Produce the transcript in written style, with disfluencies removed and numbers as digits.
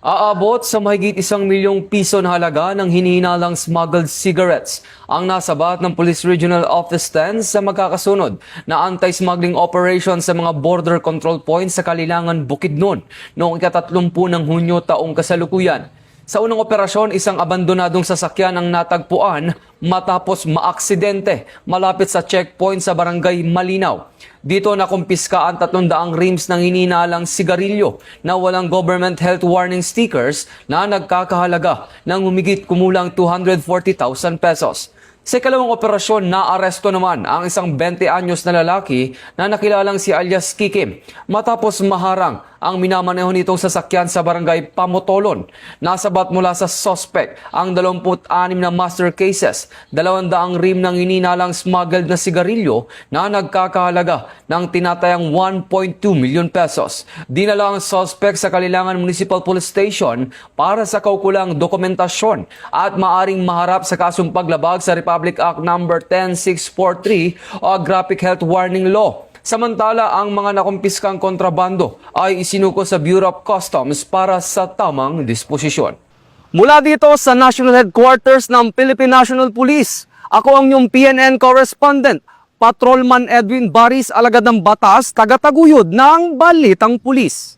Aabot sa mahigit 1 milyong piso na halaga ng hinihinalang smuggled cigarettes ang nasabat ng Police Regional Office 10 sa magkakasunod na anti-smuggling operation sa mga border control points sa Kalilangan, Bukidnon noong ika-30 ng Hunyo taong kasalukuyan. Sa unang operasyon, isang abandonadong sasakyan ang natagpuan matapos maaksidente malapit sa checkpoint sa barangay Malinaw. Dito nakumpiska ang 300 rims ng hinihinalang sigarilyo na walang government health warning stickers na nagkakahalaga ng humigit kumulang 240,000 pesos. Sa ikalawang operasyon, naaresto naman ang isang 20 anyos na lalaki na nakilalang si alias Kikim matapos maharang ang minamaneho nitong sasakyan sa barangay Pamotolon. Nasabat mula sa suspect ang 26 na master cases, 200 rim ng hinihinalang smuggled na sigarilyo na nagkakahalaga ng tinatayang 1.2 million pesos. Dinala ang suspect sa Kalilangan Municipal Police Station para sa kaukulang dokumentasyon at maaring maharap sa kasong paglabag sa Republic Act No. 10643 o Graphic Health Warning Law. Samantala, ang mga nakumpiskang kontrabando ay isinuko sa Bureau of Customs para sa tamang disposisyon. Mula dito sa National Headquarters ng Philippine National Police, ako ang inyong PNN correspondent, Patrolman Edwin Baris, alagad ng batas, taga-taguyod ng Balitang Pulis.